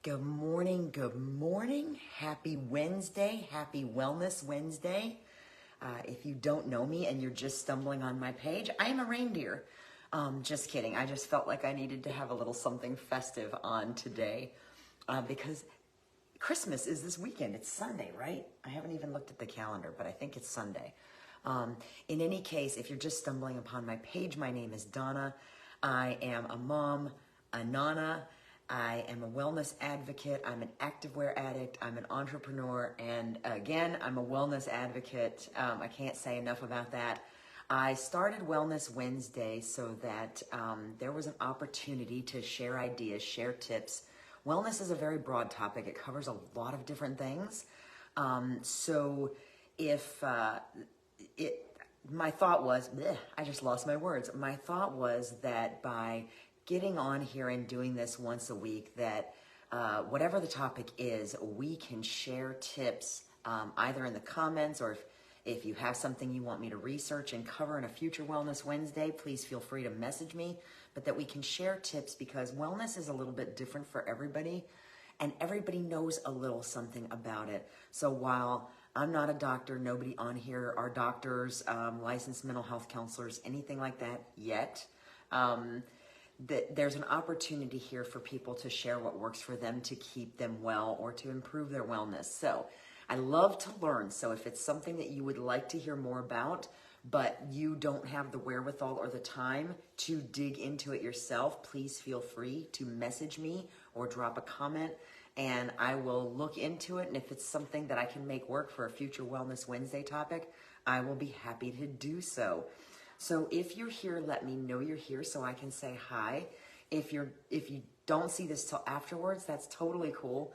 Good morning, good morning. Happy Wednesday, happy Wellness Wednesday. If you don't know me and you're just stumbling on my page, I am a reindeer. Just kidding. I just felt like I needed to have a little something festive on today because Christmas is this weekend. It's Sunday, right? I haven't even looked at the calendar, but I think it's Sunday. In any case, if you're just stumbling upon my page, my name is Donna. I am a mom, a nana. I am a wellness advocate. I'm an activewear addict. I'm an entrepreneur. And again, I'm a wellness advocate. I can't say enough about that. I started Wellness Wednesday so that there was an opportunity to share ideas, share tips. Wellness is a very broad topic. It covers a lot of different things. So if my thought was, I just lost my words. My thought was that by getting on here and doing this once a week, that whatever the topic is, we can share tips either in the comments, or if you have something you want me to research and cover in a future Wellness Wednesday, please feel free to message me. But that we can share tips, because wellness is a little bit different for everybody, and everybody knows a little something about it. So while I'm not a doctor, nobody on here are doctors, licensed mental health counselors, anything like that yet. That there's an opportunity here for people to share what works for them to keep them well or to improve their wellness. So I love to learn. So if it's something that you would like to hear more about, but you don't have the wherewithal or the time to dig into it yourself, please feel free to message me or drop a comment, and I will look into it. And if it's something that I can make work for a future Wellness Wednesday topic, I will be happy to do so. So if you're here, let me know you're here so I can say hi. If you don't see this till afterwards, that's totally cool.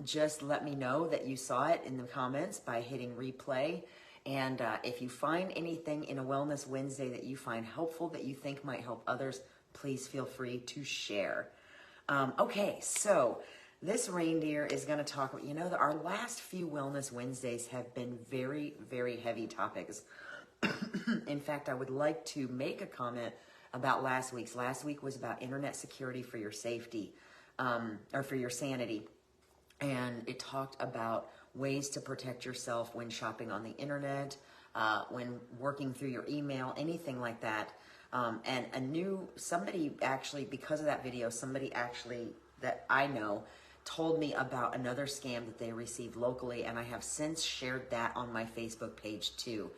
Just let me know that you saw it in the comments by hitting replay. And if you find anything in a Wellness Wednesday that you find helpful, that you think might help others, please feel free to share. Okay, so this reindeer is going to talk about, our last few Wellness Wednesdays have been very, very heavy topics. In fact, I would like to make a comment about last week's. Last week was about internet security for your safety, or for your sanity. And it talked about ways to protect yourself when shopping on the internet, when working through your email, anything like that. And somebody actually, because of that video, somebody actually that I know told me about another scam that they received locally, and I have since shared that on my Facebook page too.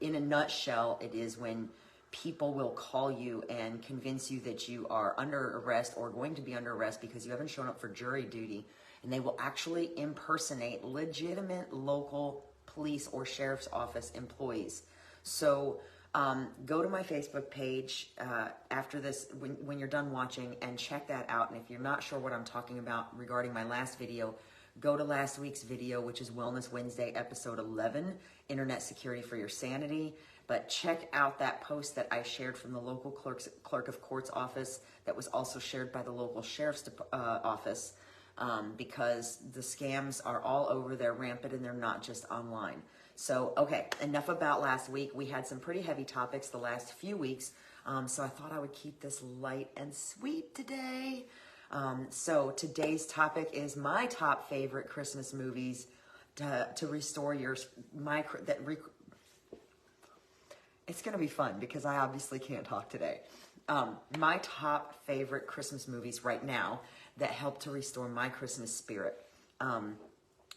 In a nutshell, it is when people will call you and convince you that you are under arrest or going to be under arrest because you haven't shown up for jury duty, and they will actually impersonate legitimate local police or sheriff's office employees. So go to my Facebook page after this, when you're done watching, and check that out. And if you're not sure what I'm talking about regarding my last video, go to last week's video, which is Wellness Wednesday, episode 11, Internet Security for Your Sanity. But check out that post that I shared from the local clerk of court's office that was also shared by the local sheriff's office, because the scams are all over, they're rampant, and they're not just online. So, okay, enough about last week. We had some pretty heavy topics the last few weeks, so I thought I would keep this light and sweet today. So today's topic is my top favorite Christmas movies to restore it's going to be fun because I obviously can't talk today. My top favorite Christmas movies right now that help to restore my Christmas spirit.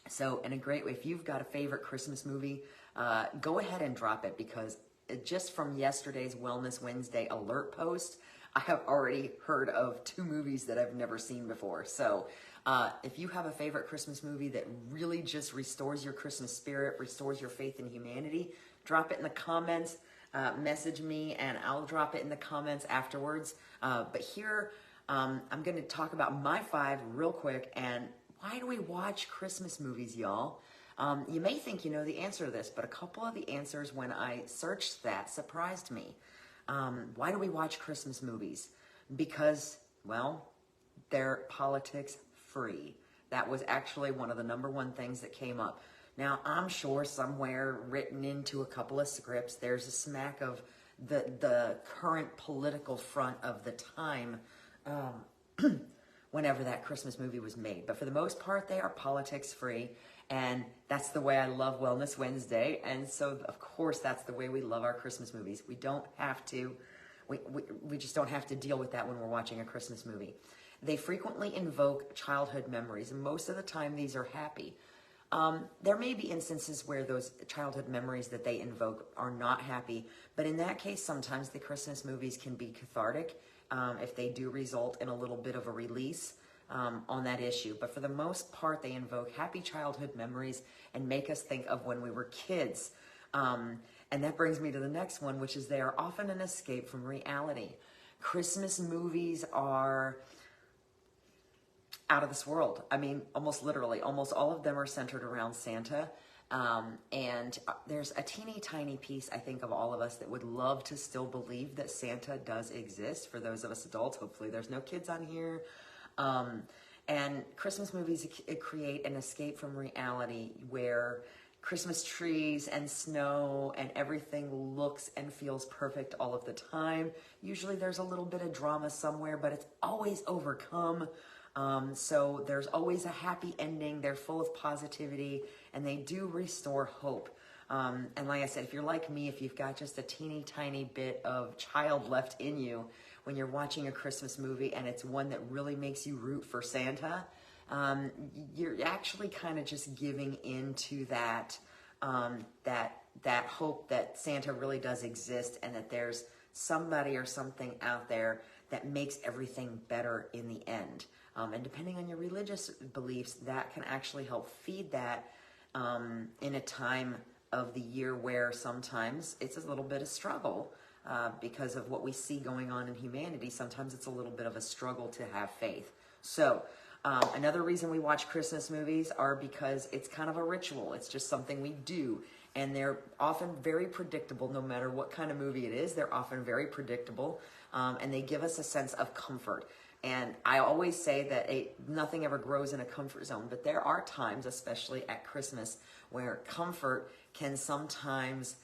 So in a great way, if you've got a favorite Christmas movie, go ahead and drop it, because just from yesterday's Wellness Wednesday alert post, I have already heard of 2 movies that I've never seen before. So if you have a favorite Christmas movie that really just restores your Christmas spirit, restores your faith in humanity, drop it in the comments, message me, and I'll drop it in the comments afterwards. But here, I'm going to talk about my 5 real quick. And why do we watch Christmas movies, y'all? You may think you know the answer to this, but a couple of the answers when I searched that surprised me. Why do we watch Christmas movies? Because, well, they're politics free. That was actually one of the #1 things that came up. Now, I'm sure somewhere written into a couple of scripts, there's a smack of the current political front of the time whenever that Christmas movie was made. But for the most part, they are politics free. And that's the way I love Wellness Wednesday. And so, of course, that's the way we love our Christmas movies. We don't have to, we just don't have to deal with that when we're watching a Christmas movie. They frequently invoke childhood memories, and most of the time these are happy. There may be instances where those childhood memories that they invoke are not happy, but in that case, sometimes the Christmas movies can be cathartic if they do result in a little bit of a release on that issue. But for the most part, they invoke happy childhood memories and make us think of when we were kids. And that brings me to the next one, which is they are often an escape from reality. Christmas movies are out of this world. I mean, almost literally, almost all of them are centered around Santa. And there's a teeny tiny piece, I think, of all of us that would love to still believe that Santa does exist. For those of us adults, hopefully there's no kids on here. And Christmas movies create an escape from reality where Christmas trees and snow and everything looks and feels perfect all of the time. Usually there's a little bit of drama somewhere, but it's always overcome. So there's always a happy ending. They're full of positivity and they do restore hope. And like I said, if you're like me, if you've got just a teeny tiny bit of child left in you when you're watching a Christmas movie and it's one that really makes you root for Santa, you're actually kind of just giving into that, that hope that Santa really does exist and that there's somebody or something out there that makes everything better in the end. And depending on your religious beliefs, that can actually help feed that in a time of the year where sometimes it's a little bit of struggle because of what we see going on in humanity. Sometimes it's a little bit of a struggle to have faith. So another reason we watch Christmas movies are because it's kind of a ritual. It's just something we do. And they're often very predictable, no matter what kind of movie it is. They're often very predictable, and they give us a sense of comfort. And I always say that nothing ever grows in a comfort zone, but there are times, especially at Christmas, where comfort can sometimes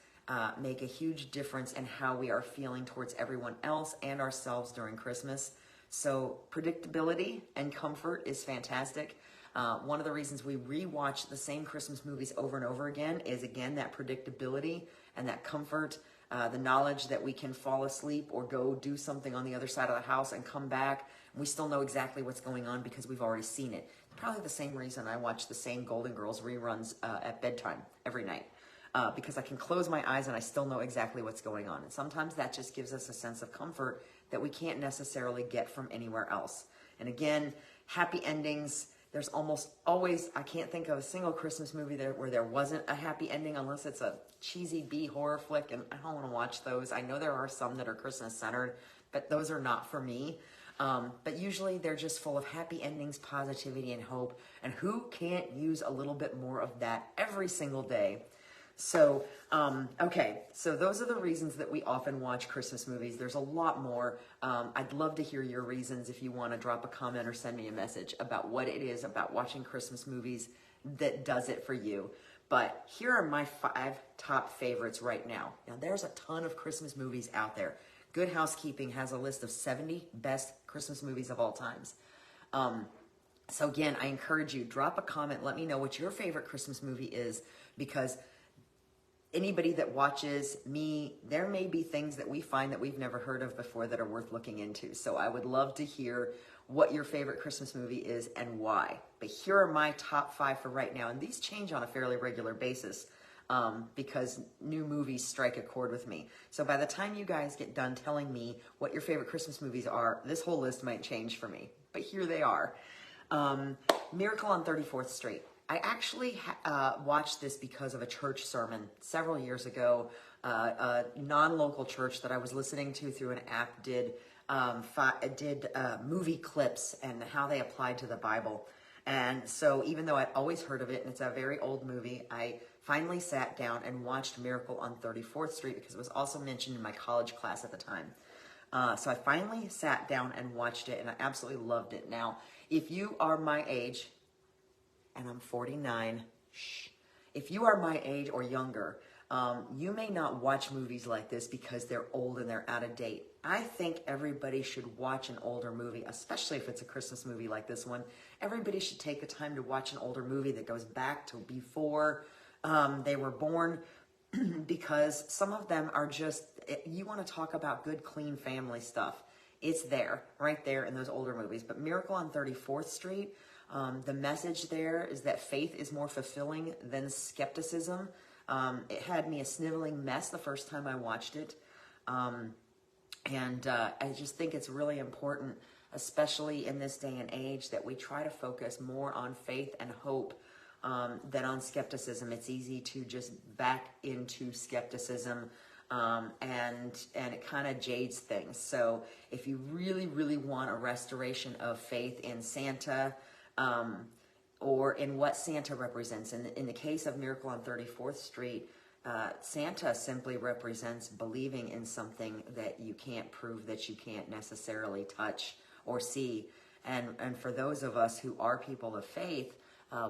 make a huge difference in how we are feeling towards everyone else and ourselves during Christmas. So predictability and comfort is fantastic. One of the reasons we rewatch the same Christmas movies over and over again is, again, that predictability and that comfort, the knowledge that we can fall asleep or go do something on the other side of the house and come back. And we still know exactly what's going on because we've already seen it. Probably the same reason I watch the same Golden Girls reruns at bedtime every night. Because I can close my eyes and I still know exactly what's going on. And sometimes that just gives us a sense of comfort that we can't necessarily get from anywhere else. And again, happy endings. There's almost always, I can't think of a single Christmas movie where there wasn't a happy ending, unless it's a cheesy B horror flick, and I don't want to watch those. I know there are some that are Christmas centered, but those are not for me. But usually they're just full of happy endings, positivity, and hope. And who can't use a little bit more of that every single day? So, okay, so those are the reasons that we often watch Christmas movies. There's a lot more. I'd love to hear your reasons if you want to drop a comment or send me a message about what it is about watching Christmas movies that does it for you. But here are my 5 top favorites right now. Now, there's a ton of Christmas movies out there. Good Housekeeping has a list of 70 best Christmas movies of all times. So again, I encourage you, drop a comment. Let me know what your favorite Christmas movie is, because anybody that watches me, there may be things that we find that we've never heard of before that are worth looking into. So I would love to hear what your favorite Christmas movie is and why. But here are my top 5 for right now. And these change on a fairly regular basis because new movies strike a chord with me. So by the time you guys get done telling me what your favorite Christmas movies are, this whole list might change for me. But here they are. Miracle on 34th Street. I actually watched this because of a church sermon several years ago. A non-local church that I was listening to through an app did movie clips and how they applied to the Bible. And so even though I'd always heard of it, and it's a very old movie, I finally sat down and watched Miracle on 34th Street because it was also mentioned in my college class at the time. So I finally sat down and watched it, and I absolutely loved it. Now, if you are my age, and I'm 49. If you are my age or younger, You may not watch movies like this because they're old and they're out of date. I think everybody should watch an older movie, especially if it's a Christmas movie like this one. Everybody should take the time to watch an older movie that goes back to before they were born, because some of them are just, you want to talk about good, clean family stuff. It's there, right there in those older movies. But Miracle on 34th Street, the message there is that faith is more fulfilling than skepticism. It had me a sniveling mess the first time I watched it. I just think it's really important, especially in this day and age, that we try to focus more on faith and hope than on skepticism. It's easy to just back into skepticism, and it kind of jades things. So if you really, really want a restoration of faith in Santa, or in what Santa represents, in the case of Miracle on 34th Street, Santa simply represents believing in something that you can't prove, that you can't necessarily touch or see. And for those of us who are people of faith,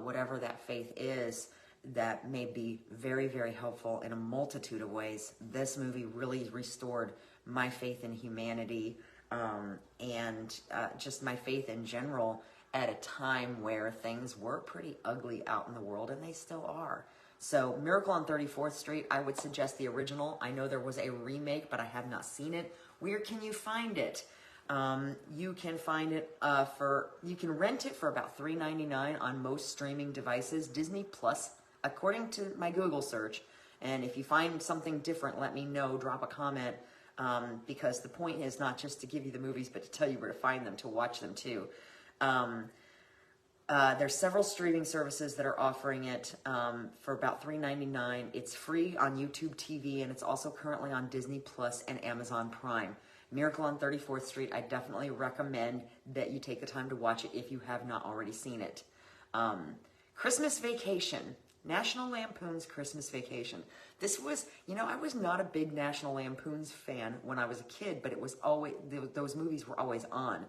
whatever that faith is, that may be very, very helpful in a multitude of ways. This movie really restored my faith in humanity, and just my faith in general at a time where things were pretty ugly out in the world, and they still are. So Miracle on 34th Street, I would suggest the original. I know there was a remake, but I have not seen it. Where can you find it? You can find it you can rent it for about $3.99 on most streaming devices. Disney Plus, according to my Google search. And if you find something different, let me know, drop a comment, because the point is not just to give you the movies, but to tell you where to find them, to watch them too. There's several streaming services that are offering it for about $3.99. It's free on YouTube TV, and it's also currently on Disney Plus and Amazon Prime. Miracle on 34th Street, I definitely recommend that you take the time to watch it if you have not already seen it. Christmas Vacation, National Lampoon's Christmas Vacation. This was, I was not a big National Lampoon's fan when I was a kid, but it was always, those movies were always on.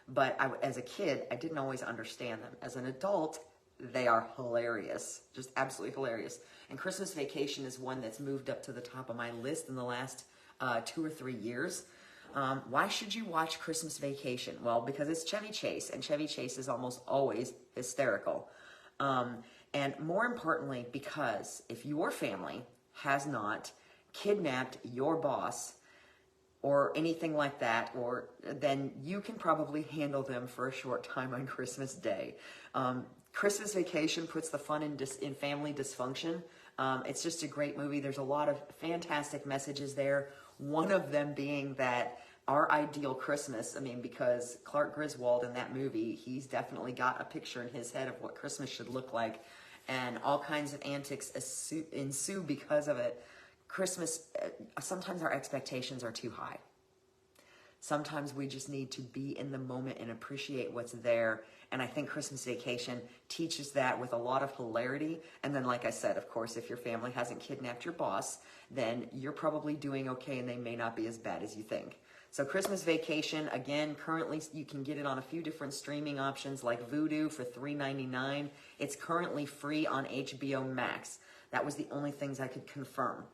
But as a kid, I didn't always understand them. As an adult, they are hilarious, just absolutely hilarious. And Christmas Vacation is one that's moved up to the top of my list in the last 2 or 3 years. Why should you watch Christmas Vacation? Well, because it's Chevy Chase, and Chevy Chase is almost always hysterical. And more importantly, because if your family has not kidnapped your boss or anything like that, then you can probably handle them for a short time on Christmas Day. Christmas Vacation puts the fun in family dysfunction. It's just a great movie. There's a lot of fantastic messages there. One of them being that our ideal Christmas, because Clark Griswold in that movie, he's definitely got a picture in his head of what Christmas should look like, and all kinds of antics ensue because of it. Christmas, sometimes our expectations are too high. Sometimes we just need to be in the moment and appreciate what's there. And I think Christmas Vacation teaches that with a lot of hilarity. And then, like I said, of course, if your family hasn't kidnapped your boss, then you're probably doing okay, and they may not be as bad as you think. So Christmas Vacation, again, currently you can get it on a few different streaming options like Vudu for $3.99. It's currently free on HBO Max. That was the only things I could confirm.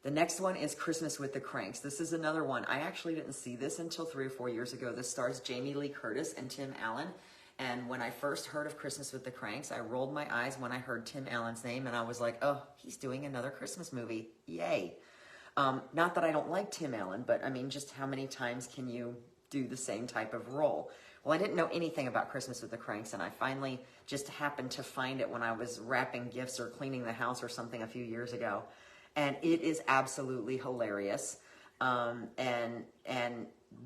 The next one is Christmas with the Cranks. This is another one. I actually didn't see this until 3 or 4 years ago. This stars Jamie Lee Curtis and Tim Allen. And when I first heard of Christmas with the Cranks, I rolled my eyes when I heard Tim Allen's name, and I was like, oh, he's doing another Christmas movie. Yay. Not that I don't like Tim Allen, but just how many times can you do the same type of role? Well, I didn't know anything about Christmas with the Cranks, and I finally just happened to find it when I was wrapping gifts or cleaning the house or something a few years ago. And it is absolutely hilarious. And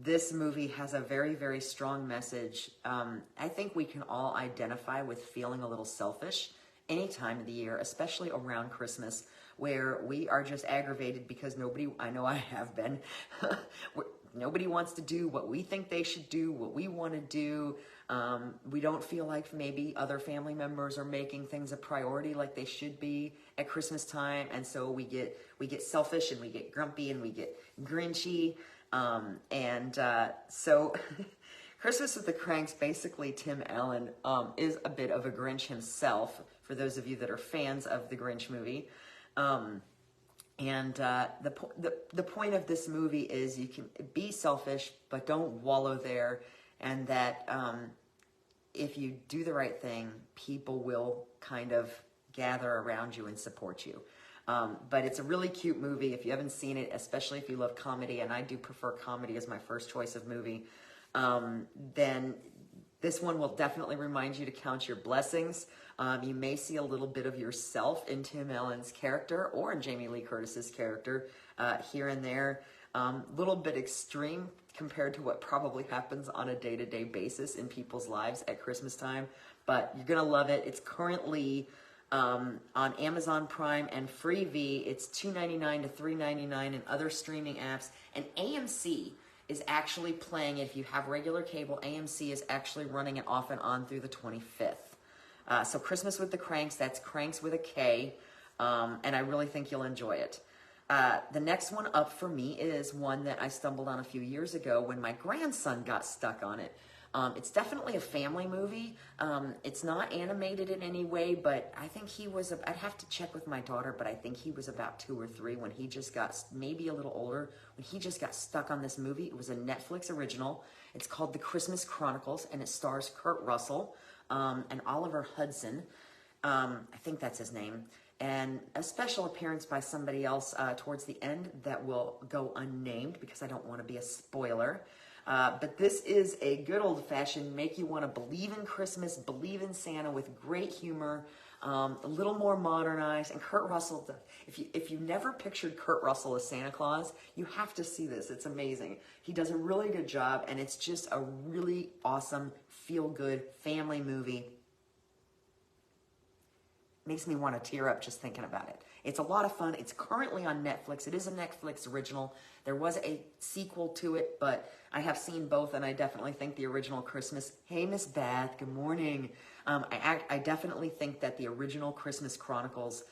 this movie has a very, very strong message. I think we can all identify with feeling a little selfish any time of the year, especially around Christmas, where we are just aggravated because I know I have been, nobody wants to do what we think they should do, what we want to do. We don't feel like maybe other family members are making things a priority like they should be at Christmas time, and so we get selfish, and we get grumpy, and we get grinchy, so Christmas with the Cranks, basically Tim Allen is a bit of a Grinch himself, for those of you that are fans of the Grinch movie. The point of this movie is you can be selfish, but don't wallow there, and that if you do the right thing, people will kind of gather around you and support you. But it's a really cute movie. If you haven't seen it, especially if you love comedy, and I do prefer comedy as my first choice of movie, then this one will definitely remind you to count your blessings. You may see a little bit of yourself in Tim Allen's character or in Jamie Lee Curtis's character here and there. Little bit extreme compared to what probably happens on a day-to-day basis in people's lives at Christmas time, but you're gonna love it. It's currently on Amazon Prime and Freevee. It's $2.99 to $3.99 in other streaming apps, and AMC is actually playing it. If you have regular cable, AMC is actually running it off and on through the 25th. So Christmas with the Cranks, that's Cranks with a K, and I really think you'll enjoy it. The next one up for me is one that I stumbled on a few years ago when my grandson got stuck on it. It's definitely a family movie. It's not animated in any way, but I think he was, I'd have to check with my daughter, but I think he was about 2 or 3 when he just got, maybe a little older, when he just got stuck on this movie. It was a Netflix original. It's called The Christmas Chronicles, and it stars Kurt Russell and Oliver Hudson. I think that's his name. And a special appearance by somebody else towards the end that will go unnamed because I don't want to be a spoiler. But this is a good old-fashioned make you want to believe in Christmas, believe in Santa with great humor, a little more modernized. And Kurt Russell, if you never pictured Kurt Russell as Santa Claus, you have to see this. It's amazing. He does a really good job, and it's just a really awesome, feel-good family movie. Makes me want to tear up just thinking about it. It's a lot of fun. It's currently on Netflix. It is a Netflix original. There was a sequel to it, but I have seen both, and I definitely think the original Christmas... Hey, Miss Beth, good morning. I definitely think that the original Christmas Chronicles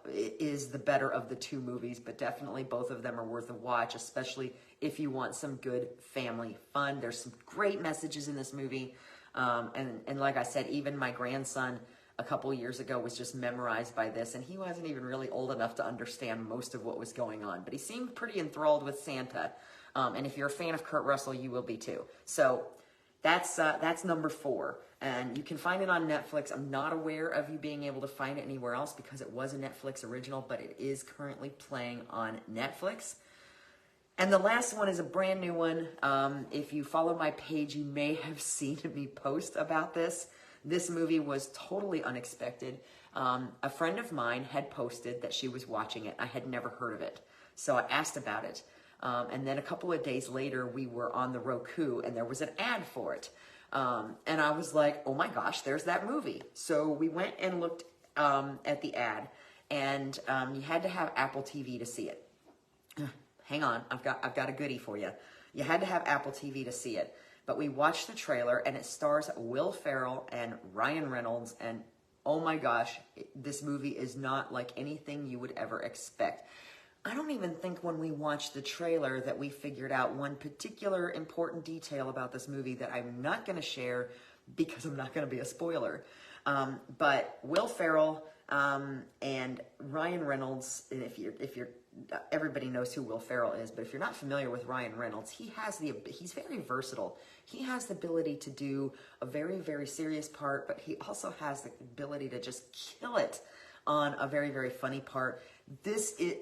is the better of the 2 movies, but definitely both of them are worth a watch, especially if you want some good family fun. There's some great messages in this movie, and like I said, even my grandson a couple years ago was just memorized by this, and he wasn't even really old enough to understand most of what was going on, but he seemed pretty enthralled with Santa. And if you're a fan of Kurt Russell, you will be too. So that's number 4, and you can find it on Netflix. I'm not aware of you being able to find it anywhere else because it was a Netflix original, but it is currently playing on Netflix. And the last one is a brand new one. If you follow my page, you may have seen me post about this. This movie was totally unexpected. A friend of mine had posted that she was watching it. I had never heard of it. So I asked about it. And then a couple of days later, we were on the Roku, and there was an ad for it. And I was like, oh my gosh, there's that movie. So we went and looked at the ad, and you had to have Apple TV to see it. Hang on, I've got a goodie for you. You had to have Apple TV to see it. But we watched the trailer, and it stars Will Ferrell and Ryan Reynolds, and oh my gosh, this movie is not like anything you would ever expect. I don't even think when we watched the trailer that we figured out one particular important detail about this movie that I'm not going to share because I'm not going to be a spoiler. But Will Ferrell and Ryan Reynolds, and if you're everybody knows who Will Ferrell is, but if you're not familiar with Ryan Reynolds, he's very versatile. He has the ability to do a very, very serious part, but he also has the ability to just kill it on a very, very funny part.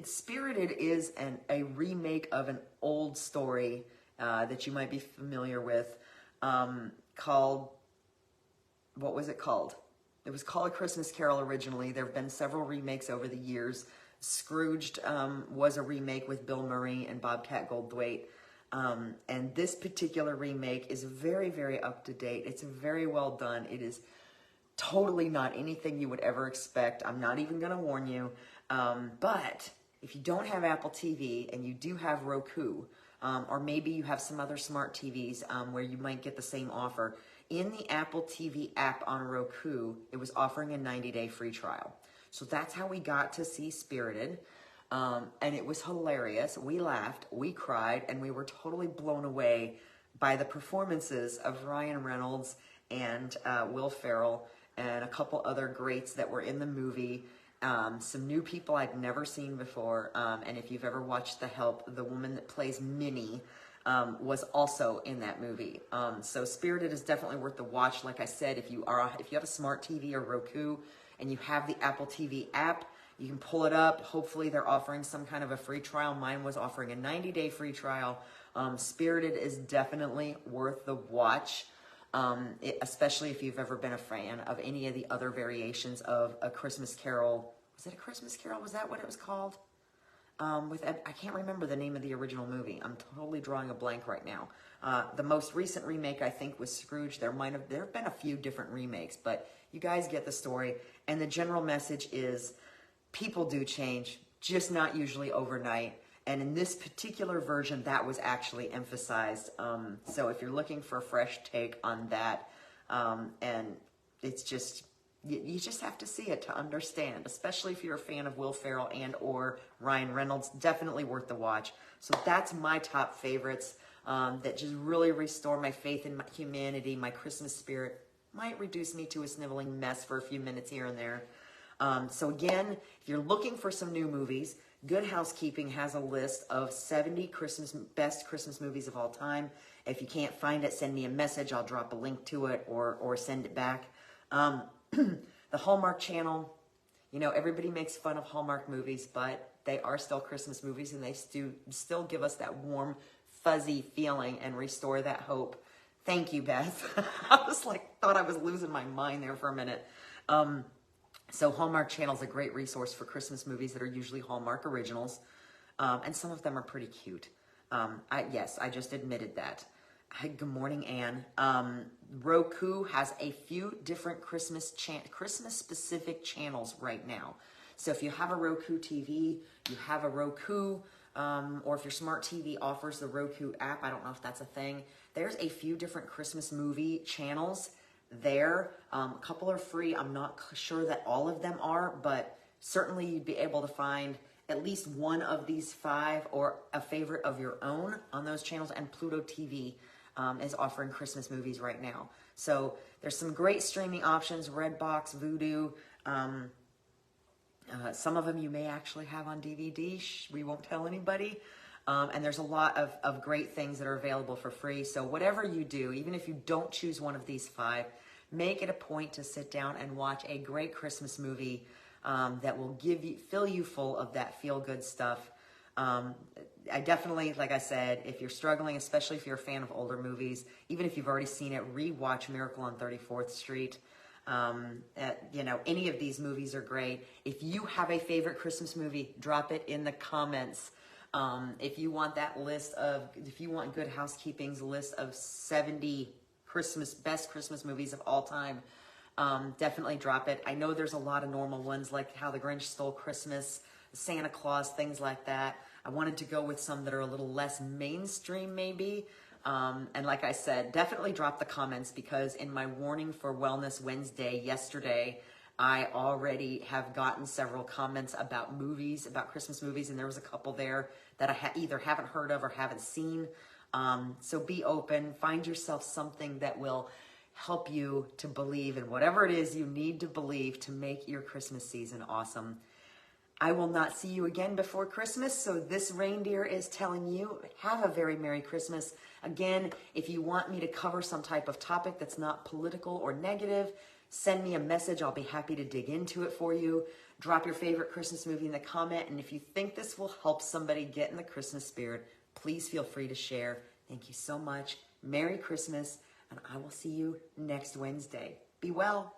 Spirited is a remake of an old story that you might be familiar with called, what was it called? It was called A Christmas Carol originally. There have been several remakes over the years. Scrooged was a remake with Bill Murray and Bobcat Goldthwait. And this particular remake is very, very up to date. It's very well done. It is totally not anything you would ever expect. I'm not even going to warn you. But if you don't have Apple TV and you do have Roku, or maybe you have some other smart TVs where you might get the same offer, in the Apple TV app on Roku, it was offering a 90-day free trial. So that's how we got to see Spirited, and it was hilarious. We laughed, we cried, and we were totally blown away by the performances of Ryan Reynolds and Will Ferrell and a couple other greats that were in the movie. some new people I've never seen before. And if you've ever watched The Help, the woman that plays Minnie was also in that movie. So Spirited is definitely worth the watch. Like I said, if you have a smart TV or Roku and you have the Apple TV app, you can pull it up. Hopefully they're offering some kind of a free trial. Mine was offering a 90-day free trial. Spirited is definitely worth the watch. Especially if you've ever been a fan of any of the other variations of A Christmas Carol. Was it A Christmas Carol? Was that what it was called? I can't remember the name of the original movie. I'm totally drawing a blank right now. The most recent remake, I think, was Scrooge. There have been a few different remakes, but you guys get the story. And the general message is people do change, just not usually overnight. And in this particular version, that was actually emphasized. So if you're looking for a fresh take on that, and it's just, you just have to see it to understand, especially if you're a fan of Will Ferrell and or Ryan Reynolds, definitely worth the watch. So that's my top favorites that just really restore my faith in my humanity, my Christmas spirit. Might reduce me to a sniveling mess for a few minutes here and there. So again, if you're looking for some new movies, Good Housekeeping has a list of 70 best Christmas movies of all time. If you can't find it, send me a message. I'll drop a link to it or send it back. The Hallmark Channel, everybody makes fun of Hallmark movies, but they are still Christmas movies, and they still give us that warm, fuzzy feeling and restore that hope. Thank you, Beth. I was thought I was losing my mind there for a minute. So Hallmark Channel is a great resource for Christmas movies that are usually Hallmark originals. And some of them are pretty cute. Yes, I just admitted that. Good morning, Anne. Roku has a few different Christmas-specific channels right now. So if you have a Roku TV, you have a Roku, or if your smart TV offers the Roku app, I don't know if that's a thing. There's a few different Christmas movie channels there. A couple are free. I'm not sure that all of them are, but certainly you'd be able to find at least one of these 5 or a favorite of your own on those channels. And Pluto TV is offering Christmas movies right now. So there's some great streaming options, Redbox, Vudu. Some of them you may actually have on DVD. We won't tell anybody. And there's a lot of great things that are available for free. So whatever you do, even if you don't choose one of these 5, make it a point to sit down and watch a great Christmas movie that will fill you full of that feel-good stuff. I definitely, like I said, if you're struggling, especially if you're a fan of older movies, even if you've already seen it, rewatch Miracle on 34th Street. Any of these movies are great. If you have a favorite Christmas movie, drop it in the comments. If you want Good Housekeeping's list of 70 best Christmas movies of all time, definitely drop it. I know there's a lot of normal ones like How the Grinch Stole Christmas, Santa Claus, things like that. I wanted to go with some that are a little less mainstream maybe. And like I said, definitely drop the comments, because in my Warning for Wellness Wednesday yesterday, I already have gotten several comments about Christmas movies, and there was a couple there that I either haven't heard of or haven't seen. So be open, find yourself something that will help you to believe in whatever it is you need to believe to make your Christmas season awesome. I will not see you again before Christmas, so this reindeer is telling you, have a very Merry Christmas. Again, if you want me to cover some type of topic that's not political or negative, send me a message. I'll be happy to dig into it for you. Drop your favorite Christmas movie in the comment, and if you think this will help somebody get in the Christmas spirit, please feel free to share. Thank you so much. Merry Christmas, and I will see you next Wednesday. Be well.